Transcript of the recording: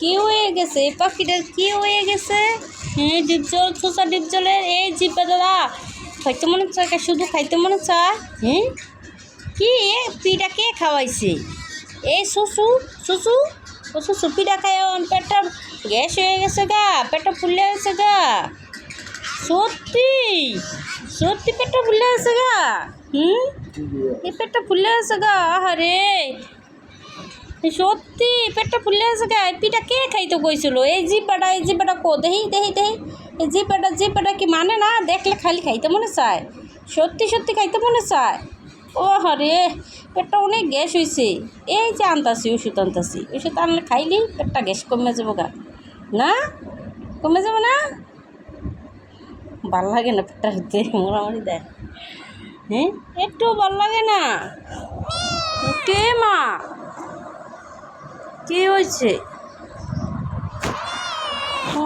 কি হয়ে গেছে এই পাখিটার? কি হয়ে গেছে? হ্যাঁ, ডিপ জল, ছোসা ডিপ জলের এই জিপা দাদা খাইতে মনে চায়, শুধু খাইতে মনে চায়। হ্যাঁ, কি পিঠা কে খাওয়াইছে? এই শুশু শুশু, ও শুশু পিঠা খায় পেটটা গ্যাস হয়ে গেছে গা, পেটটা ফুলে গেছে গা। সত্যি সত্যি পেটটা ফুলে গেছে গা। এই পেটটা ফুলে গেছে গা। আরে সত্যি পেটটা ফুলে গেছে গা। এই পিঠা কে খাইতে কইছিল? এই জিব্বাটা কো দেহি দেহি দেহি। এই জিব্বাটা কি মানে না? দেখলে খালি খাইতে মনে চায়। সত্যি সত্যি খাইতে মনে চায়। ও হরে, পেটটা অনেক গ্যাস হয়েছে। এই যে আনতাছি ওষুধ আনতাছি, ওষুধ আনলে খাইলি পেটটা গ্যাস কমে যাবো গা। না কমে যাবো না? ভাল লাগে না পেটটা হতে মোড়ামুড়ি দেয়। হ্যাঁ, একটু ভাল লাগে না? কে মা? কি হয়েছে?